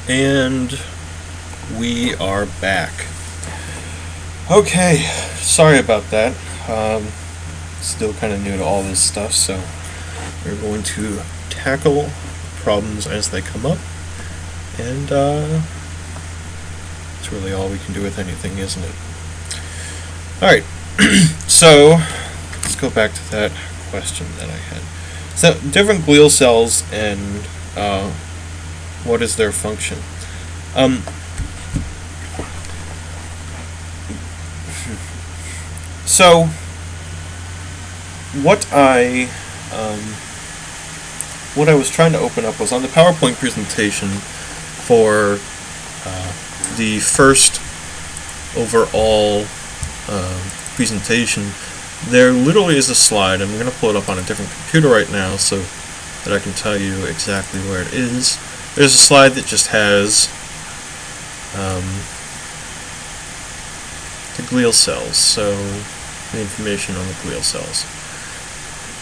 And we are back. Okay, sorry about that. Still kind of new to all this stuff, so we're going to tackle problems as they come up. And it's really all we can do with anything, isn't it? Alright, so let's go back to that question that I had. So, different glial cells and what is their function? So, what I was trying to open up was on the PowerPoint presentation for the first overall presentation. There literally is a slide. I'm going to pull it up on a different computer right now so that I can tell you exactly where it is. There's a slide that just has the glial cells, so the information on the glial cells.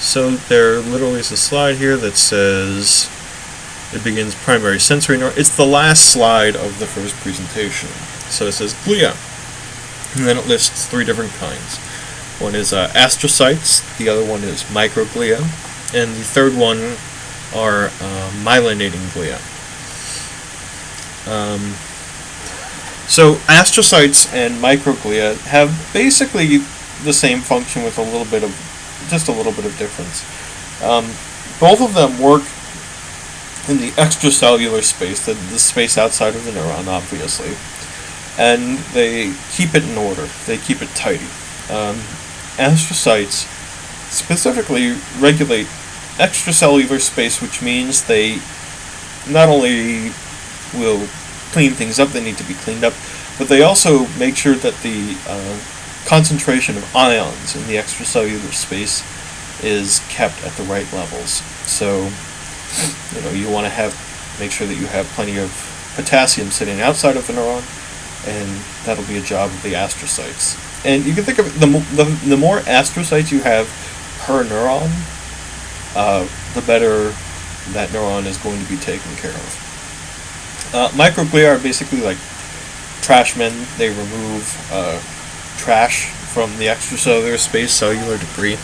So there literally is a slide here that says it begins primary sensory neuron. It's the last slide of the first presentation. So it says glia, and then it lists three different kinds. One is astrocytes, the other one is microglia, and the third one are myelinating glia. So astrocytes and microglia have basically the same function with a little bit of difference. Both of them work in the extracellular space, the space outside of the neuron, obviously, and they keep it in order. They keep it tidy. Astrocytes specifically regulate extracellular space, which means they not only will clean things up, they need to be cleaned up, but they also make sure that the concentration of ions in the extracellular space is kept at the right levels. So, you want to make sure that you have plenty of potassium sitting outside of the neuron, and that'll be a job of the astrocytes. And you can think of it, the more astrocytes you have per neuron, the better that neuron is going to be taken care of. Microglia are basically like trash men. They remove trash from the extracellular space, cellular debris.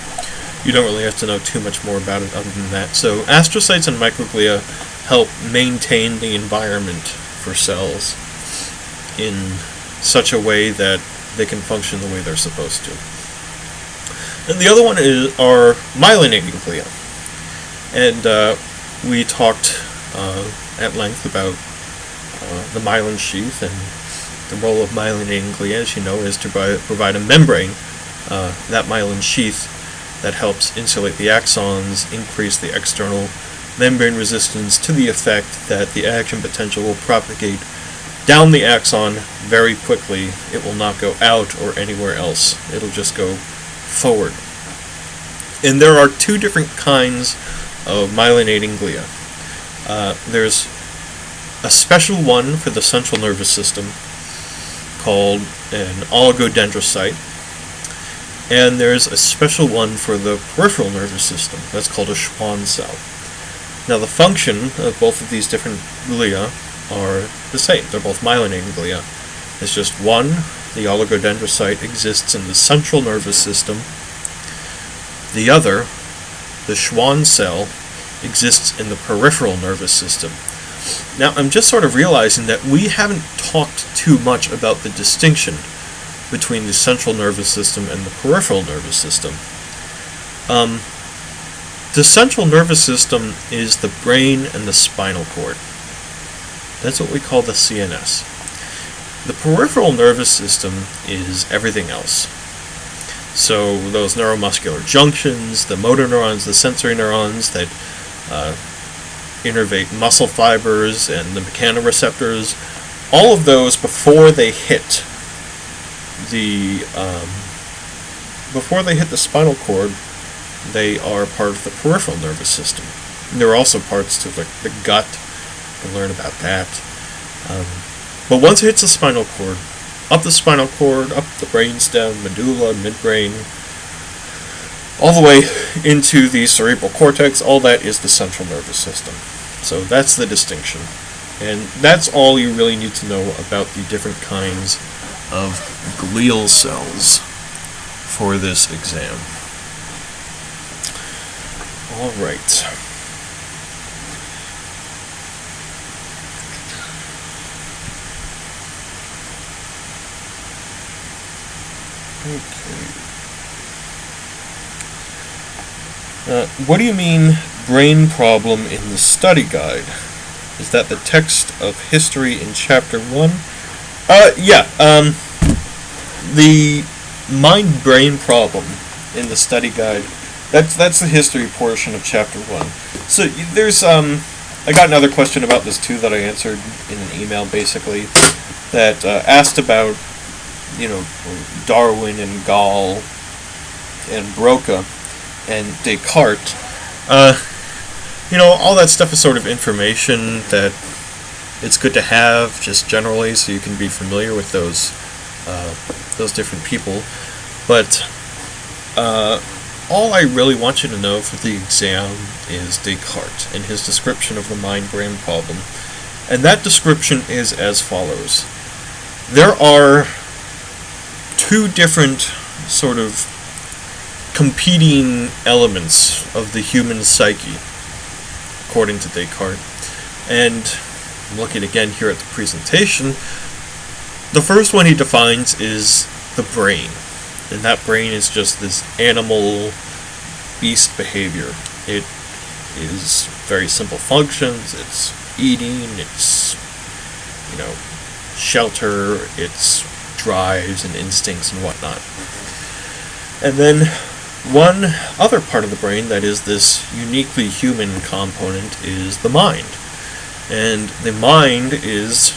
You don't really have to know too much more about it other than that. So astrocytes and microglia help maintain the environment for cells in such a way that they can function the way they're supposed to. And the other one are myelinating glia. And we talked at length about the myelin sheath, and the role of myelinating glia, as you know, is to provide a membrane, that myelin sheath, that helps insulate the axons, increase the external membrane resistance to the effect that the action potential will propagate down the axon very quickly. It will not go out or anywhere else. It'll just go forward. And there are two different kinds of myelinating glia. There's a special one for the central nervous system called an oligodendrocyte, and there's a special one for the peripheral nervous system that's called a Schwann cell. Now the function of both of these different glia are the same. They're both myelinating glia. It's just one, the oligodendrocyte, exists in the central nervous system. The other, the Schwann cell, exists in the peripheral nervous system. Now, I'm just sort of realizing that we haven't talked too much about the distinction between the central nervous system and the peripheral nervous system. The central nervous system is the brain and the spinal cord. That's what we call the CNS. The peripheral nervous system is everything else. So those neuromuscular junctions, the motor neurons, the sensory neurons that innervate muscle fibers and the mechanoreceptors, all of those before they hit the spinal cord, they are part of the peripheral nervous system. And there are also parts to the gut. You can learn about that. But once it hits the spinal cord, up the spinal cord, up the brainstem, medulla, midbrain, all the way into the cerebral cortex, all that is the central nervous system. So that's the distinction. And that's all you really need to know about the different kinds of glial cells for this exam. All right. Okay. What do you mean, brain problem in the study guide? Is that the text of history in chapter 1? Yeah. The mind-brain problem in the study guide, that's the history portion of chapter 1. So there's, I got another question about this too that I answered in an email, basically, that asked about, Darwin and Gall and Broca and Descartes. All that stuff is sort of information that it's good to have just generally, so you can be familiar with those different people. But all I really want you to know for the exam is Descartes and his description of the mind-brain problem. And that description is as follows. There are two different sort of competing elements of the human psyche, according to Descartes. And I'm looking again here at the presentation. The first one he defines is the brain. And that brain is just this animal beast behavior. It is very simple functions. It's eating, it's, shelter, it's drives and instincts and whatnot. And then one other part of the brain that is this uniquely human component is the mind. And the mind is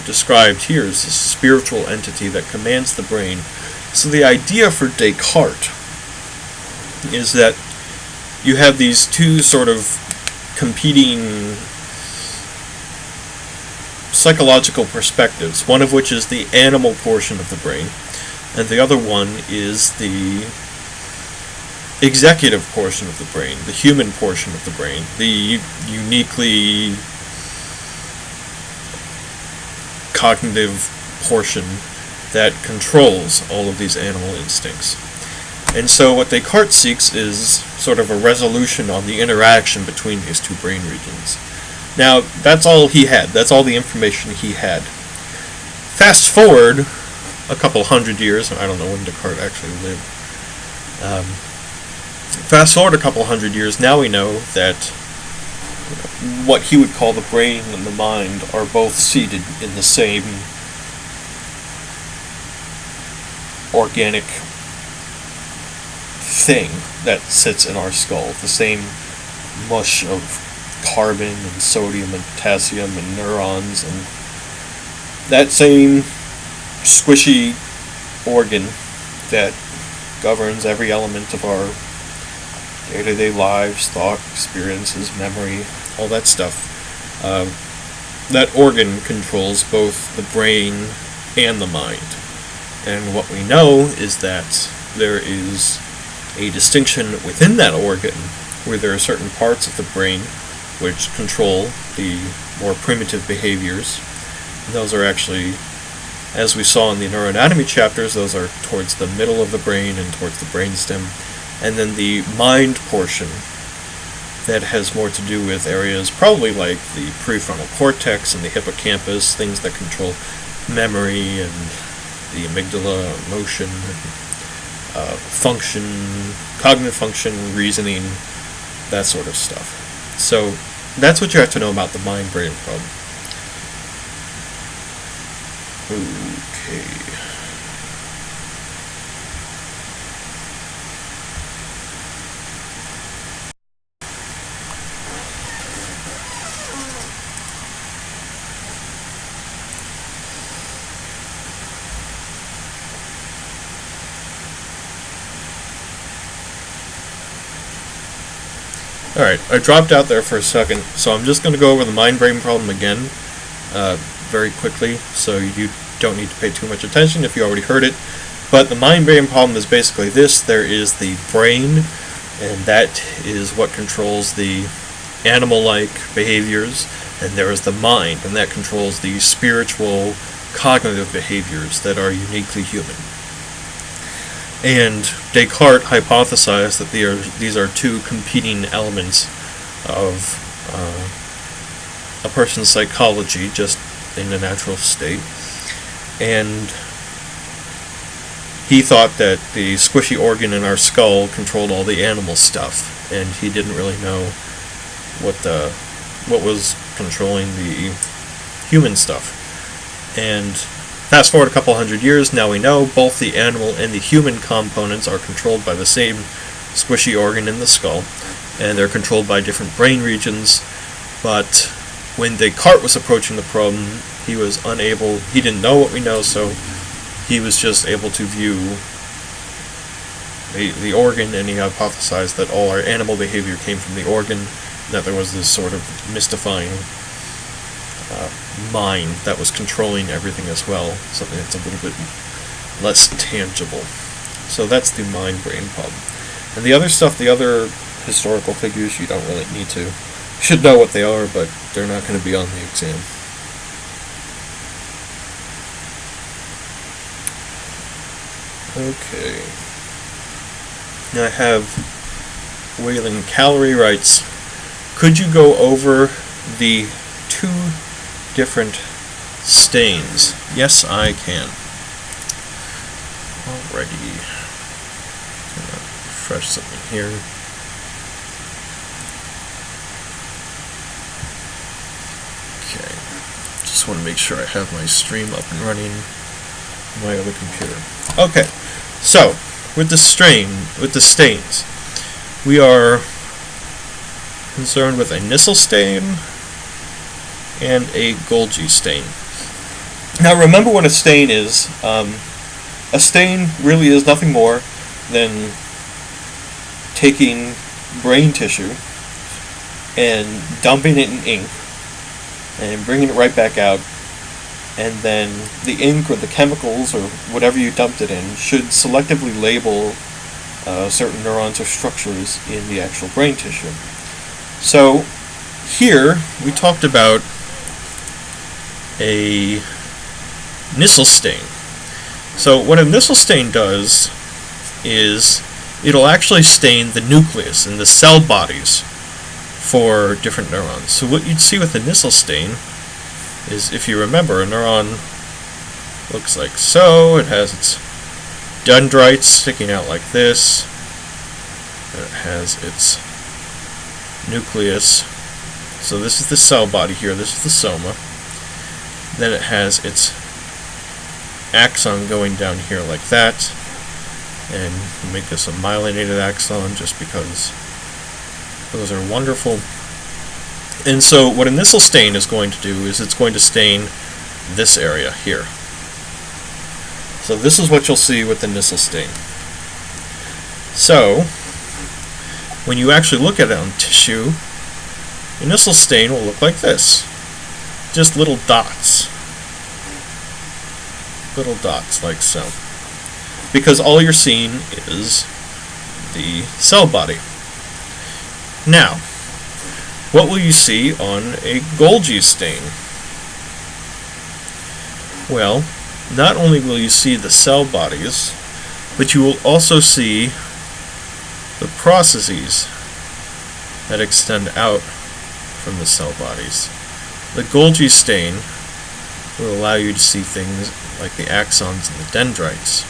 described here as a spiritual entity that commands the brain. So the idea for Descartes is that you have these two sort of competing psychological perspectives, one of which is the animal portion of the brain, and the other one is the executive portion of the brain, the human portion of the brain, the uniquely cognitive portion that controls all of these animal instincts. And so what Descartes seeks is sort of a resolution on the interaction between these two brain regions. Now, that's all he had. That's all the information he had. Fast forward a couple hundred years, and I don't know when Descartes actually lived. Fast forward a couple hundred years, now we know that what he would call the brain and the mind are both seated in the same organic thing that sits in our skull, the same mush of carbon and sodium and potassium and neurons, and that same squishy organ that governs every element of our day-to-day lives, thought, experiences, memory, all that stuff. That organ controls both the brain and the mind. And what we know is that there is a distinction within that organ where there are certain parts of the brain which control the more primitive behaviors. And those are actually, as we saw in the neuroanatomy chapters, those are towards the middle of the brain and towards the brainstem. And then the mind portion that has more to do with areas probably like the prefrontal cortex and the hippocampus, things that control memory and the amygdala, emotion, function, cognitive function, reasoning, that sort of stuff. So that's what you have to know about the mind-brain problem. Okay. Alright, I dropped out there for a second, so I'm just going to go over the mind-brain problem again very quickly, so you don't need to pay too much attention if you already heard it. But the mind-brain problem is basically this. There is the brain, and that is what controls the animal-like behaviors, And there is the mind, and that controls the spiritual, cognitive behaviors that are uniquely human. And Descartes hypothesized that these are two competing elements of a person's psychology, just in a natural state. And he thought that the squishy organ in our skull controlled all the animal stuff, and he didn't really know what was controlling the human stuff. And fast forward a couple hundred years, now we know both the animal and the human components are controlled by the same squishy organ in the skull, and they're controlled by different brain regions. But when Descartes was approaching the problem, he didn't know what we know, so he was just able to view the organ, and he hypothesized that all our animal behavior came from the organ, and that there was this sort of mystifying mind that was controlling everything as well, something that's a little bit less tangible. So that's the mind-brain problem. And the other stuff, the other historical figures, you don't really need to. You should know what they are, but they're not going to be on the exam. Okay. Now I have Wayland Calorie writes, could you go over the two different stains? Yes, I can. Alrighty. Refresh something here. Okay. Just want to make sure I have my stream up and running on my other computer. Okay. So, with the stains, we are concerned with a Nissl stain and a Golgi stain. Now remember what a stain is. A stain really is nothing more than taking brain tissue and dumping it in ink and bringing it right back out, and then the ink or the chemicals or whatever you dumped it in should selectively label certain neurons or structures in the actual brain tissue. So here we talked about a Nissl stain. So what a Nissl stain does is it'll actually stain the nucleus and the cell bodies for different neurons. So what you'd see with a Nissl stain is, if you remember, a neuron looks like so. It has its dendrites sticking out like this. And it has its nucleus. So this is the cell body here. This is the soma. Then it has its axon going down here like that. And we'll make this a myelinated axon just because those are wonderful. And so what a Nissl stain is going to do is it's going to stain this area here. So this is what you'll see with the Nissl stain. So when you actually look at it on tissue, a Nissl stain will look like this. Just little dots. Little dots like so. Because all you're seeing is the cell body. Now, what will you see on a Golgi stain? Well, not only will you see the cell bodies, but you will also see the processes that extend out from the cell bodies. The Golgi stain will allow you to see things like the axons and the dendrites.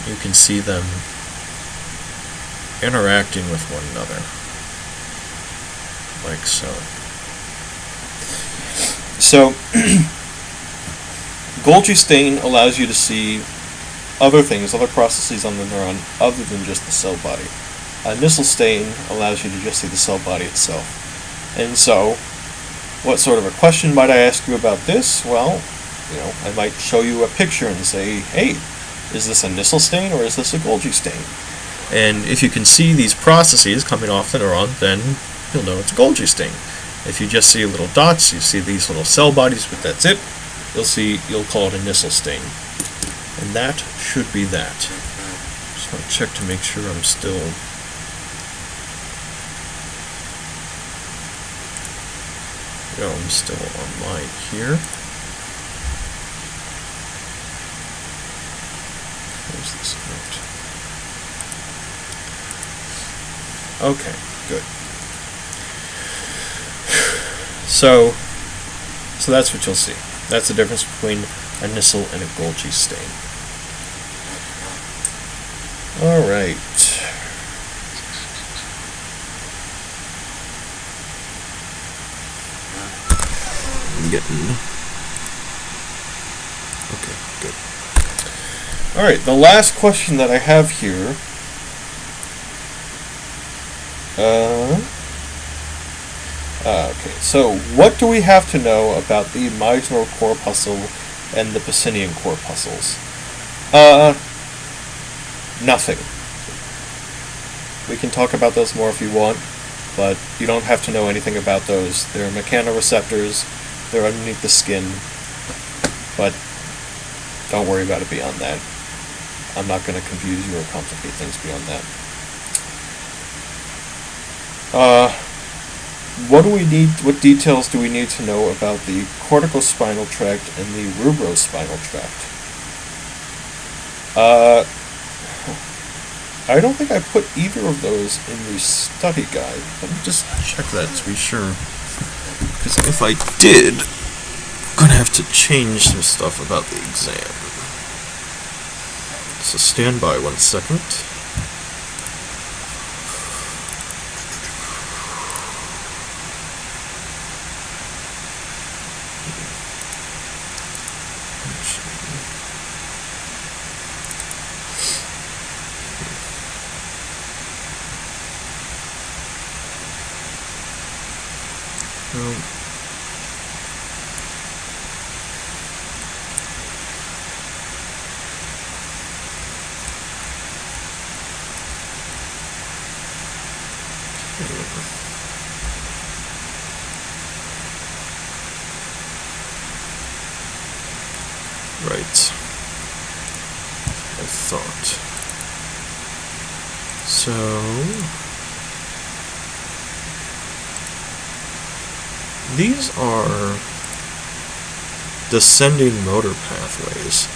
You can see them interacting with one another, like so. So, Golgi stain allows you to see other things, other processes on the neuron, other than just the cell body. A Nissl stain allows you to just see the cell body itself. And so, what sort of a question might I ask you about this? Well, I might show you a picture and say, hey, is this a Nissl stain or is this a Golgi stain? And if you can see these processes coming off the neuron, then you'll know it's a Golgi stain. If you just see little dots, you see these little cell bodies, but that's it, you'll call it a Nissl stain. And that should be that. Just want to check to make sure I'm still... go, I'm still online here. Close this out. Okay, good. So that's what you'll see. That's the difference between a Nissl and a Golgi stain. Alright. Okay, good. Alright, the last question that I have here. Okay, so what do we have to know about the Meisner corpuscle and the Pacinian corpuscles? Nothing. We can talk about those more if you want, but you don't have to know anything about those. They're mechanoreceptors, they're underneath the skin, but don't worry about it beyond that. I'm not going to confuse you or complicate things beyond that. What details do we need to know about the corticospinal tract and the rubrospinal tract? I don't think I put either of those in the study guide. Let me just check that to be sure. Because if I did, I'm going to have to change some stuff about the exam. So stand by 1 second. Right. I thought. So these are descending motor pathways.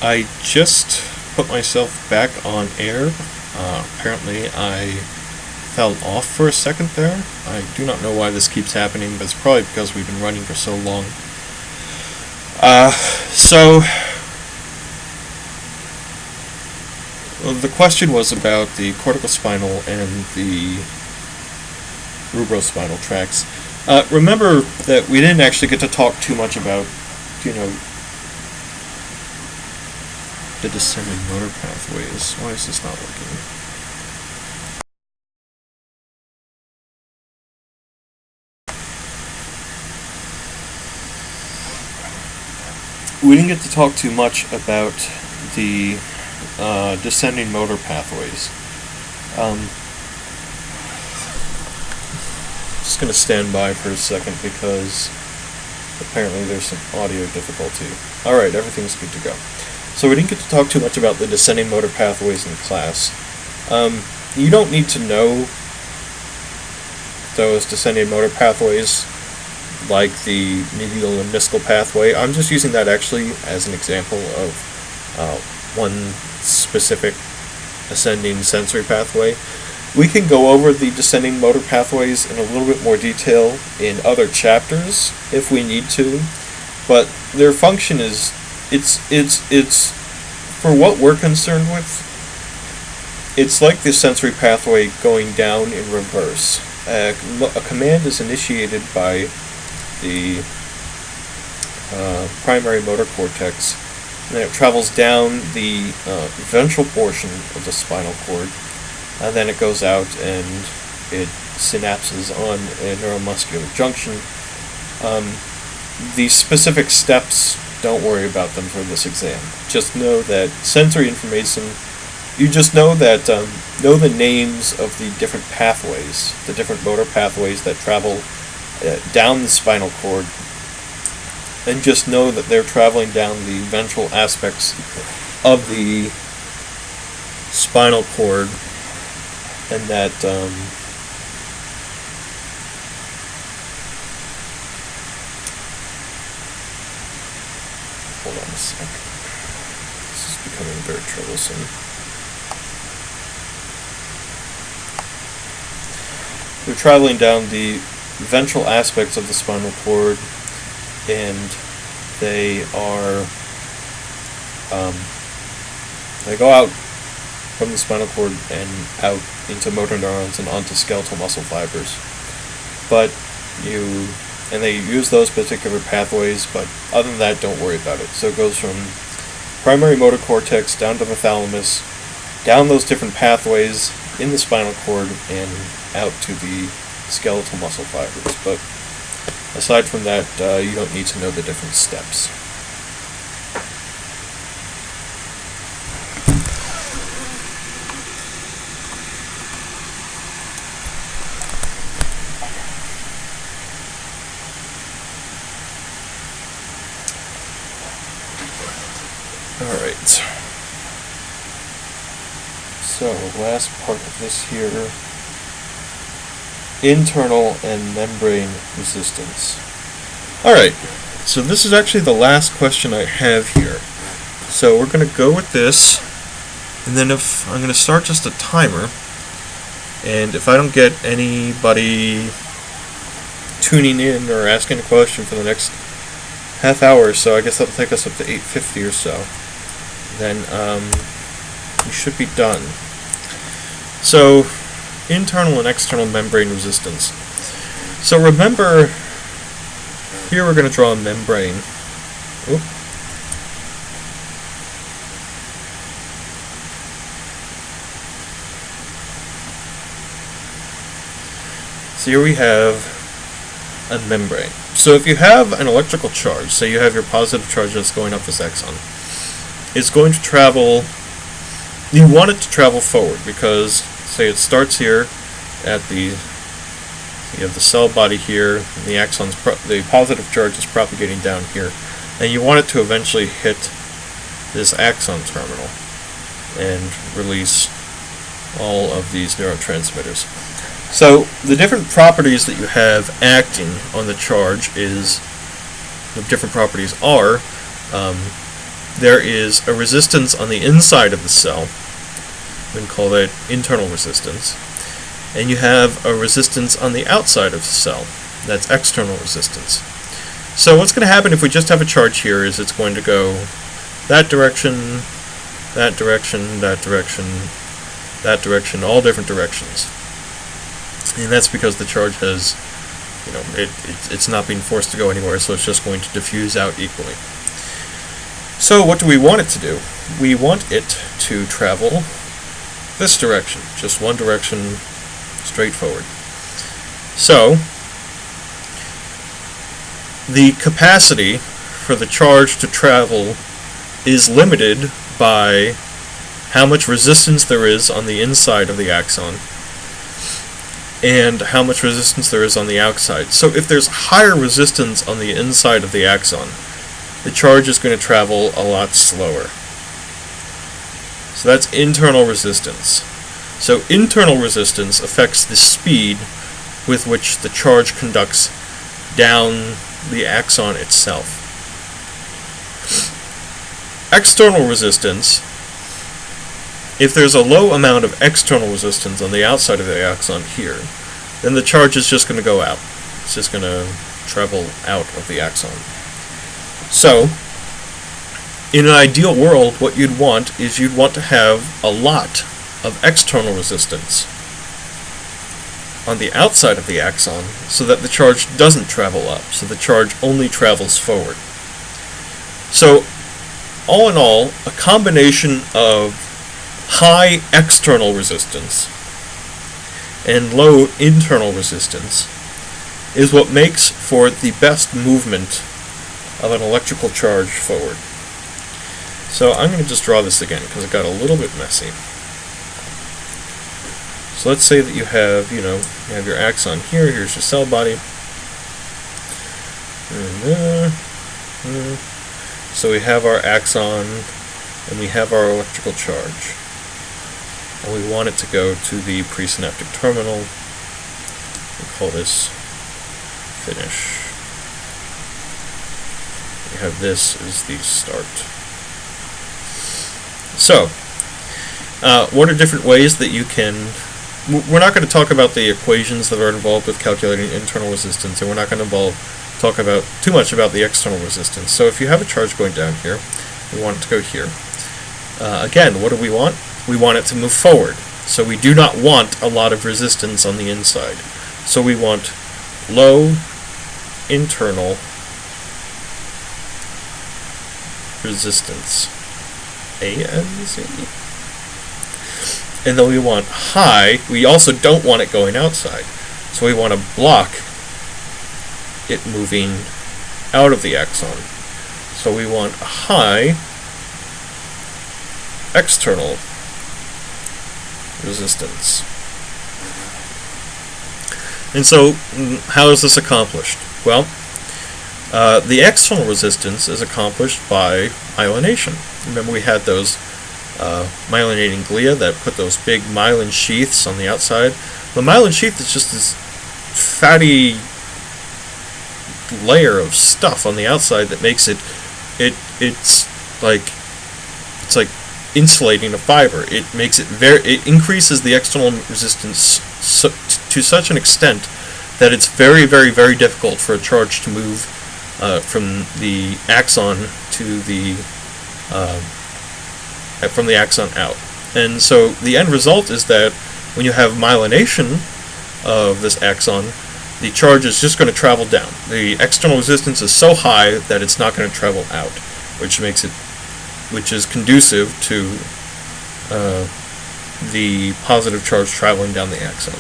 I just put myself back on air. Apparently I fell off for a second there. I do not know why this keeps happening, but it's probably because we've been running for so long. The question was about the corticospinal and the rubrospinal tracts. Remember that we didn't actually get to talk too much about, the descending motor pathways. Why is this not working? We didn't get to talk too much about the descending motor pathways. Just going to stand by for a second because apparently there's some audio difficulty. Alright, everything's good to go. So we didn't get to talk too much about the descending motor pathways in class. You don't need to know those descending motor pathways like the medial and discal pathway. I'm just using that actually as an example of one specific ascending sensory pathway. We can go over the descending motor pathways in a little bit more detail in other chapters if we need to, but their function is it's for what we're concerned with, it's like the sensory pathway going down in reverse. A command is initiated by the primary motor cortex, and then it travels down the ventral portion of the spinal cord, and then it goes out and it synapses on a neuromuscular junction. The specific steps don't worry about them for this exam. Just know that sensory information, you just know that, know the names of the different pathways, the different motor pathways that travel down the spinal cord, and just know that they're traveling down the ventral aspects of the spinal cord, and that hold on a sec. This is becoming very troublesome. They're traveling down the ventral aspects of the spinal cord, and they are they go out from the spinal cord and out into motor neurons and onto skeletal muscle fibers. But they use those particular pathways, but other than that, don't worry about it. So it goes from primary motor cortex down to the thalamus, down those different pathways in the spinal cord, and out to the skeletal muscle fibers. But aside from that, you don't need to know the different steps. Alright, so last part of this here, internal and membrane resistance. Alright, so this is actually the last question I have here. So we're going to go with this, and then if I'm going to start just a timer, and if I don't get anybody tuning in or asking a question for the next half hour or so, I guess that'll take us up to 8:50 or so. Then we should be done. So, internal and external membrane resistance. So remember, here we're going to draw a membrane. Oop. So here we have a membrane. So if you have an electrical charge, say you have your positive charge that's going up this axon, it's going to travel, you want it to travel forward, because say it starts here at the, you have the cell body here, and the axon's, the positive charge is propagating down here, and you want it to eventually hit this axon terminal and release all of these neurotransmitters. So the different properties that you have acting on the charge is, the different properties are, there is a resistance on the inside of the cell, we can call that internal resistance, and you have a resistance on the outside of the cell, that's external resistance. So what's going to happen if we just have a charge here is it's going to go that direction, that direction, that direction, that direction, all different directions. And that's because the charge has, it's not being forced to go anywhere, so it's just going to diffuse out equally. So what do we want it to do? We want it to travel this direction, just one direction, straight forward. So the capacity for the charge to travel is limited by how much resistance there is on the inside of the axon and how much resistance there is on the outside. So if there's higher resistance on the inside of the axon, the charge is going to travel a lot slower. So that's internal resistance. So internal resistance affects the speed with which the charge conducts down the axon itself. External resistance, if there's a low amount of external resistance on the outside of the axon here, then the charge is just going to go out. It's just going to travel out of the axon. So, in an ideal world, what you'd want is you'd want to have a lot of external resistance on the outside of the axon so that the charge doesn't travel up, so the charge only travels forward. So, all in all, a combination of high external resistance and low internal resistance is what makes for the best movement of an electrical charge forward. So I'm going to just draw this again because it got a little bit messy. So let's say that you have your axon here. Here's your cell body. So we have our axon and we have our electrical charge. And we want it to go to the presynaptic terminal. We call this finish. We have this as the start. So, what are different ways that you can... We're not going to talk about the equations that are involved with calculating internal resistance, and we're not going to talk about too much about the external resistance. So if you have a charge going down here, we want it to go here. Again, what do we want? We want it to move forward. So we do not want a lot of resistance on the inside. So we want low internal resistance. ANC. And then we want high. We also don't want it going outside. So we want to block it moving out of the axon. So we want high external resistance. And so how is this accomplished? Well, the external resistance is accomplished by myelination. Remember we had those myelinating glia that put those big myelin sheaths on the outside. The myelin sheath is just this fatty layer of stuff on the outside that makes it's like insulating a fiber. It makes it increases the external resistance to such an extent that it's very, very, very difficult for a charge to move from the axon to the from the axon out. And so the end result is that when you have myelination of this axon, the charge is just going to travel down. The external resistance is so high that it's not going to travel out, which is conducive to the positive charge traveling down the axon.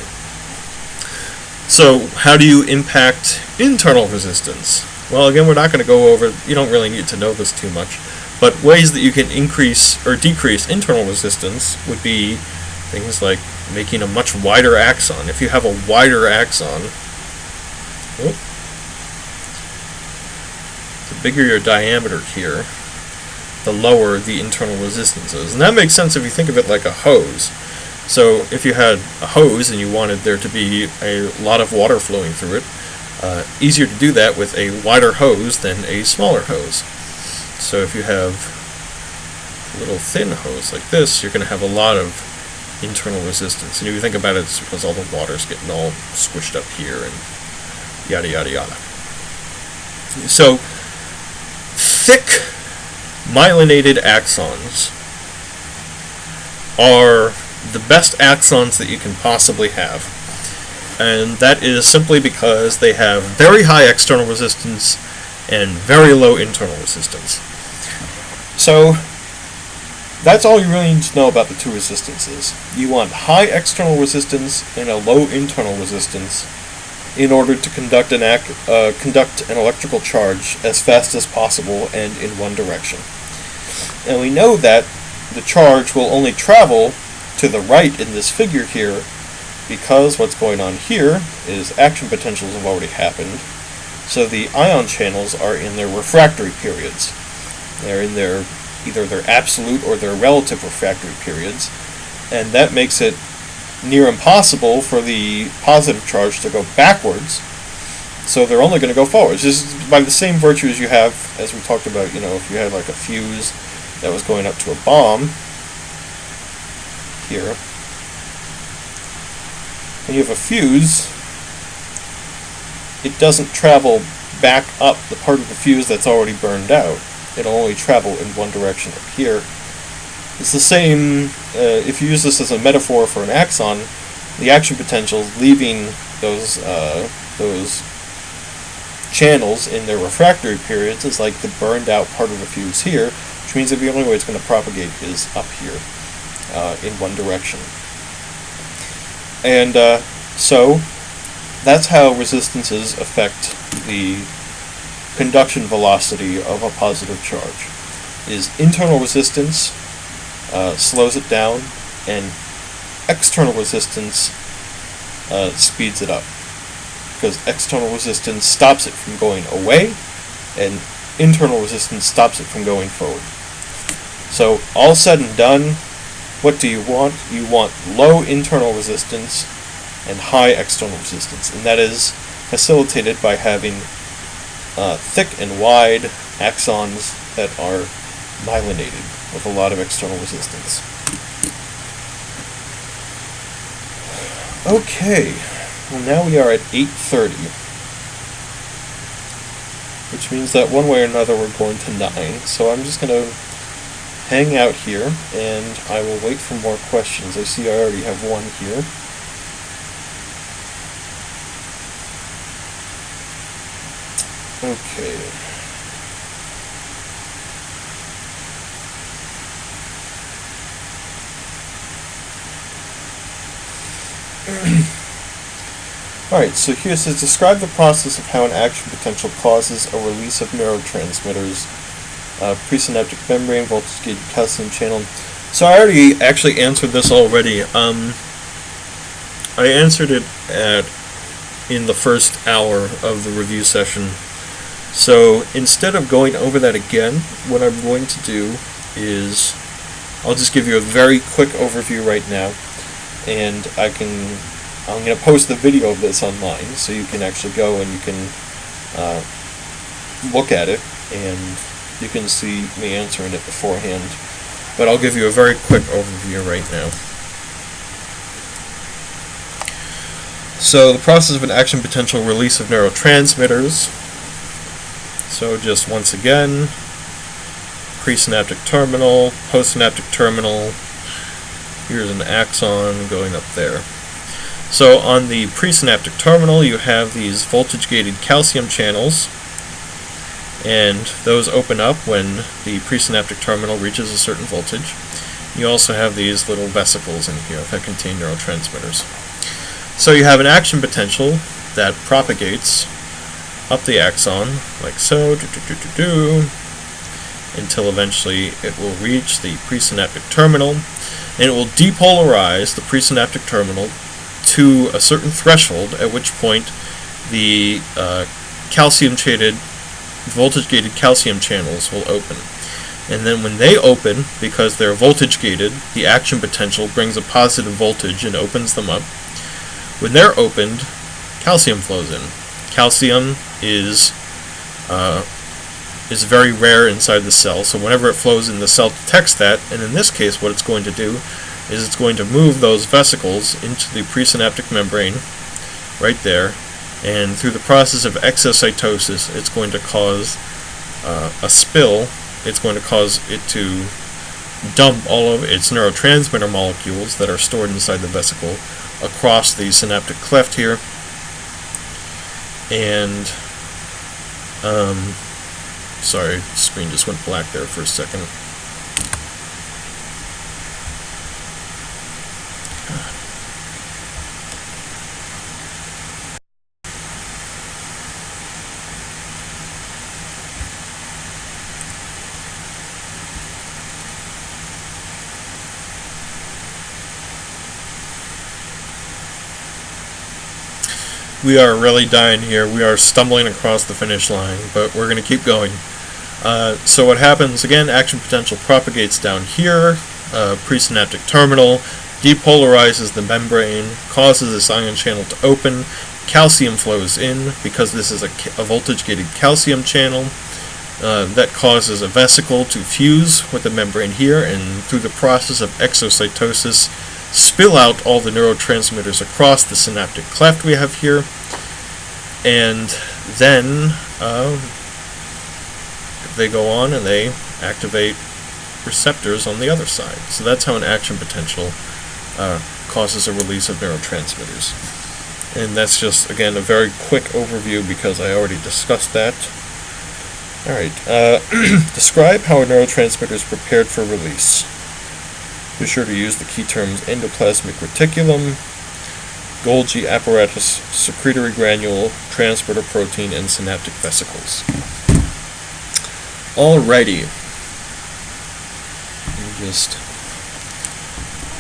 So how do you impact internal resistance? Well, again, we're not going to go over, you don't really need to know this too much, but ways that you can increase or decrease internal resistance would be things like making a much wider axon. If you have a wider axon, the bigger your diameter here, the lower the internal resistance is. And that makes sense if you think of it like a hose. So if you had a hose and you wanted there to be a lot of water flowing through it, easier to do that with a wider hose than a smaller hose. So if you have a little thin hose like this, you're going to have a lot of internal resistance. And if you think about it, it's because all the water's getting all squished up here and yada yada yada. So thick myelinated axons are the best axons that you can possibly have. And that is simply because they have very high external resistance and very low internal resistance. So that's all you really need to know about the two resistances. You want high external resistance and a low internal resistance in order to conduct an electrical charge as fast as possible and in one direction. And we know that the charge will only travel to the right in this figure here because what's going on here is action potentials have already happened. So the ion channels are in their refractory periods. They're in either their absolute or their relative refractory periods, and that makes it near impossible for the positive charge to go backwards, so they're only going to go forwards. Just by the same virtues you have, as we talked about, if you had like a fuse that was going up to a bomb here, when you have a fuse, it doesn't travel back up the part of the fuse that's already burned out. It'll only travel in one direction up here. It's the same, if you use this as a metaphor for an axon, the action potentials leaving those channels in their refractory periods is like the burned out part of the fuse here, which means that the only way it's going to propagate is up here in one direction. And so that's how resistances affect the conduction velocity of a positive charge. Is internal resistance slows it down, and external resistance speeds it up, because external resistance stops it from going away, and internal resistance stops it from going forward. So all said and done, what do you want? You want low internal resistance and high external resistance, and that is facilitated by having thick and wide axons that are myelinated with a lot of external resistance. Okay, well now we are at 8:30, which means that one way or another we're going to 9, so I'm just going to hang out here and I will wait for more questions. I see I already have one here. Okay. Alright, so here it says, describe the process of how an action potential causes a release of neurotransmitters, presynaptic membrane, voltage-gated calcium channel. So I already actually answered this already. I answered it in the first hour of the review session. So instead of going over that again, what I'm going to do is I'll just give you a very quick overview right now, and I'm going to post the video of this online so you can actually go and you can look at it and you can see me answering it beforehand. But I'll give you a very quick overview right now. So the process of an action potential release of neurotransmitters. So just once again, presynaptic terminal, postsynaptic terminal. Here's an axon going up there. So on the presynaptic terminal you have these voltage-gated calcium channels, and those open up when the presynaptic terminal reaches a certain voltage. You also have these little vesicles in here that contain neurotransmitters. So you have an action potential that propagates up the axon, like so, until eventually it will reach the presynaptic terminal, and it will depolarize the presynaptic terminal to a certain threshold, at which point the calcium-shaded, voltage-gated calcium channels will open. And then when they open, because they're voltage-gated, the action potential brings a positive voltage and opens them up. When they're opened, calcium flows in. Calcium is very rare inside the cell, so whenever it flows in, the cell detects that, and in this case what it's going to do is it's going to move those vesicles into the presynaptic membrane right there, and through the process of exocytosis it's going to cause a spill. It's going to cause it to dump all of its neurotransmitter molecules that are stored inside the vesicle across the synaptic cleft here, and sorry, the screen just went black there for a second. We are really dying here. We are stumbling across the finish line, but we're going to keep going. So what happens, again, action potential propagates down here, presynaptic terminal, depolarizes the membrane, causes this ion channel to open, calcium flows in, because this is a voltage-gated calcium channel, that causes a vesicle to fuse with the membrane here, and through the process of exocytosis, spill out all the neurotransmitters across the synaptic cleft we have here, and then they go on and they activate receptors on the other side. So that's how an action potential causes a release of neurotransmitters. And that's just, again, a very quick overview because I already discussed that. Alright, describe how a neurotransmitter is prepared for release. Be sure to use the key terms endoplasmic reticulum, Golgi apparatus, secretory granule, transporter protein, and synaptic vesicles. Alrighty. Let me just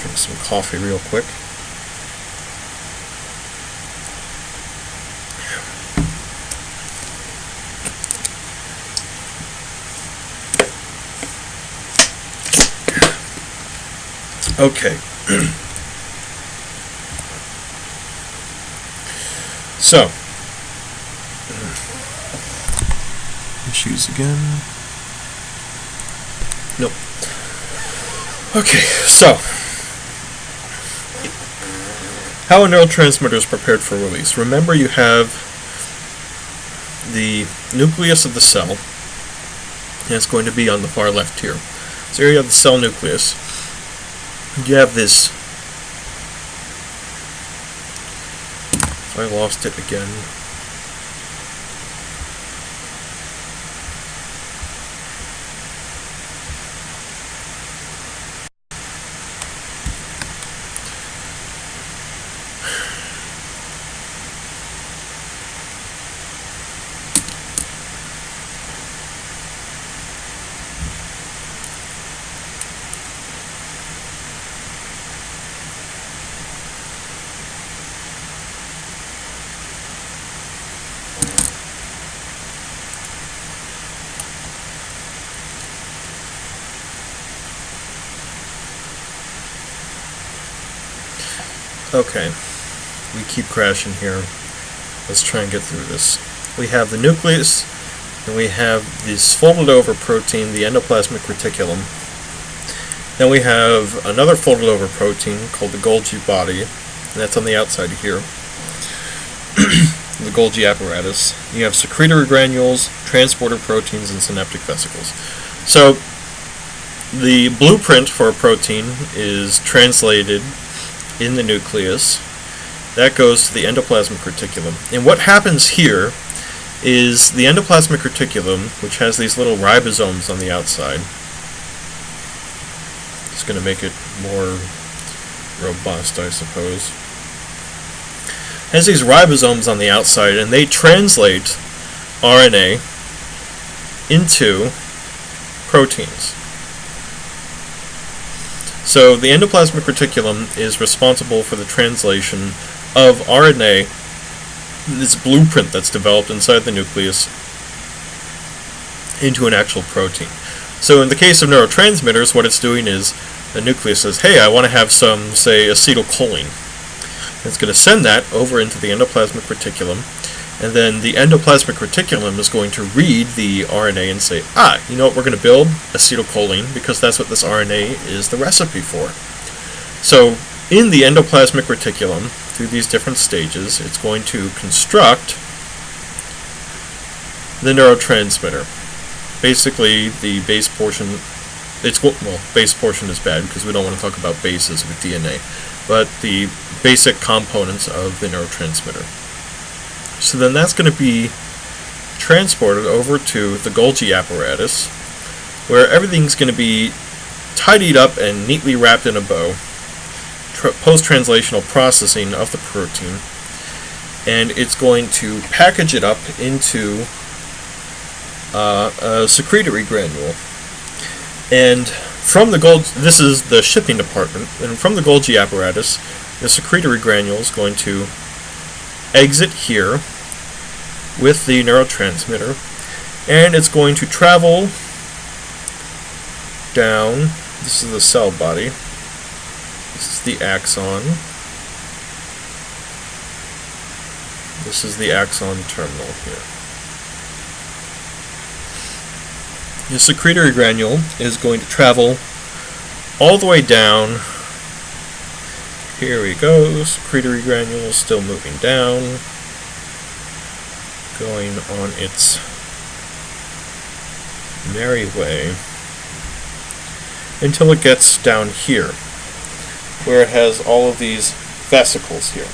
drink some coffee real quick. Okay. So, choose again. Nope. Okay, so how a neurotransmitter is prepared for release. Remember, you have the nucleus of the cell, and it's going to be on the far left here. So here you have the cell nucleus. You have this. I lost it again. Okay, we keep crashing here. Let's try and get through this. We have the nucleus, and we have this folded over protein, the endoplasmic reticulum. Then we have another folded over protein called the Golgi body, and that's on the outside here. The Golgi apparatus. You have secretory granules, transporter proteins, and synaptic vesicles. So, the blueprint for a protein is translated in the nucleus. That goes to the endoplasmic reticulum. And what happens here is the endoplasmic reticulum, which has these little ribosomes on the outside. It's going to make it more robust, I suppose. Has these ribosomes on the outside, and they translate RNA into proteins. So the endoplasmic reticulum is responsible for the translation of RNA, this blueprint that's developed inside the nucleus, into an actual protein. So in the case of neurotransmitters, what it's doing is the nucleus says, hey, I want to have some, say, acetylcholine. It's going to send that over into the endoplasmic reticulum, and then the endoplasmic reticulum is going to read the RNA and say, you know what, we're going to build acetylcholine because that's what this RNA is the recipe for. So in the endoplasmic reticulum, through these different stages, it's going to construct the neurotransmitter. Basically, the base portion, base portion is bad because we don't want to talk about bases with DNA, but the basic components of the neurotransmitter. So then that's going to be transported over to the Golgi apparatus, where everything's going to be tidied up and neatly wrapped in a bow. Post-translational processing of the protein, and it's going to package it up into a secretory granule. And from the this is the shipping department, and from the Golgi apparatus, the secretory granule is going to exit here with the neurotransmitter, and it's going to travel down. This is the cell body. This is the axon. This is the axon terminal here. The secretory granule is going to travel all the way down. Here we go. Secretory granule still moving down, going on its merry way until it gets down here, where it has all of these vesicles here.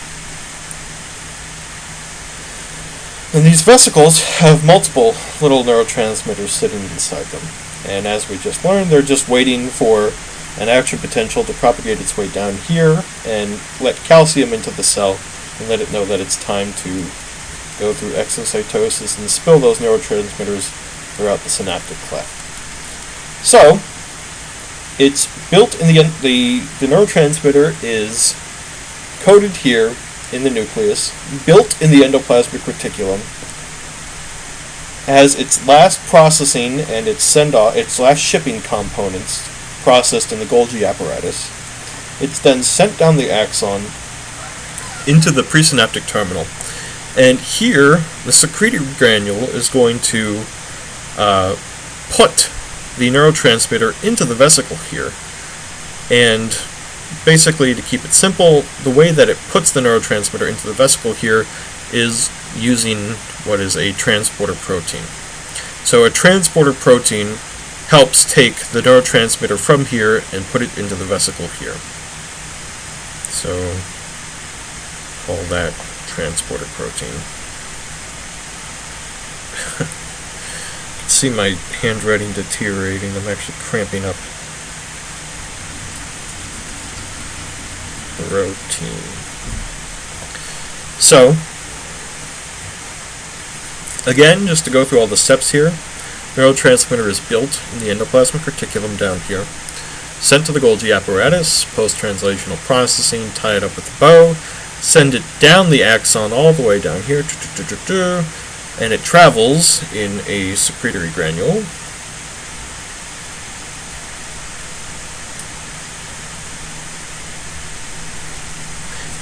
And these vesicles have multiple little neurotransmitters sitting inside them. And as we just learned, they're just waiting for an action potential to propagate its way down here and let calcium into the cell and let it know that it's time to go through exocytosis and spill those neurotransmitters throughout the synaptic cleft. So, it's built in the neurotransmitter is coded here in the nucleus, built in the endoplasmic reticulum, has its last processing and its last shipping components processed in the Golgi apparatus. It's then sent down the axon into the presynaptic terminal. And here, the secretory granule is going to put the neurotransmitter into the vesicle here. And basically, to keep it simple, the way that it puts the neurotransmitter into the vesicle here is using what is a transporter protein. So a transporter protein helps take the neurotransmitter from here and put it into the vesicle here. So call that transporter protein. You can see my handwriting deteriorating. I'm actually cramping up. Protein. So, again, just to go through all the steps here, neurotransmitter is built in the endoplasmic reticulum down here, sent to the Golgi apparatus, post-translational processing, tie it up with a bow, send it down the axon all the way down here, and it travels in a secretory granule.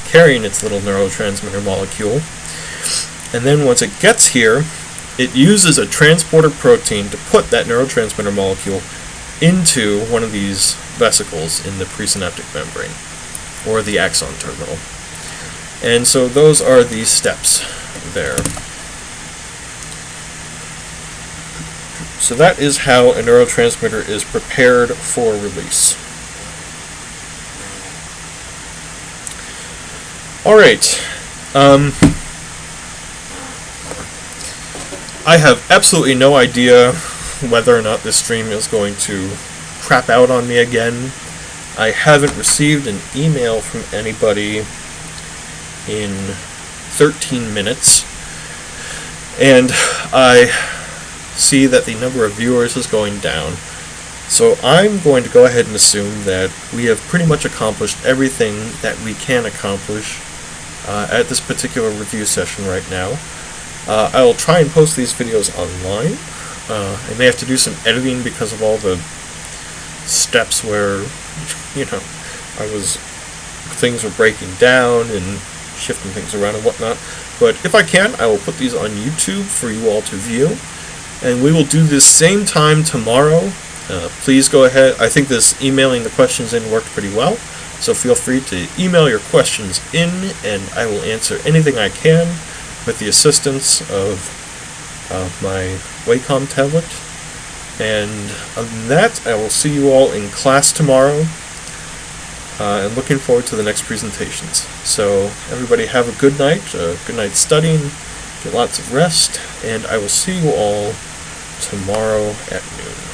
Carrying its little neurotransmitter molecule. And then once it gets here, it uses a transporter protein to put that neurotransmitter molecule into one of these vesicles in the presynaptic membrane, or the axon terminal. And so those are the steps there. So that is how a neurotransmitter is prepared for release. Alright, I have absolutely no idea whether or not this stream is going to crap out on me again. I haven't received an email from anybody in 13 minutes, and I see that the number of viewers is going down. So I'm going to go ahead and assume that we have pretty much accomplished everything that we can accomplish at this particular review session right now. I will try and post these videos online. I may have to do some editing because of all the steps where, things were breaking down and shifting things around and whatnot. But if I can, I will put these on YouTube for you all to view. And we will do this same time tomorrow. Please go ahead. I think this emailing the questions in worked pretty well. So feel free to email your questions in, and I will answer anything I can with the assistance of my Wacom tablet. And other than that, I will see you all in class tomorrow, and looking forward to the next presentations. So everybody have a good night studying, get lots of rest, and I will see you all tomorrow at noon.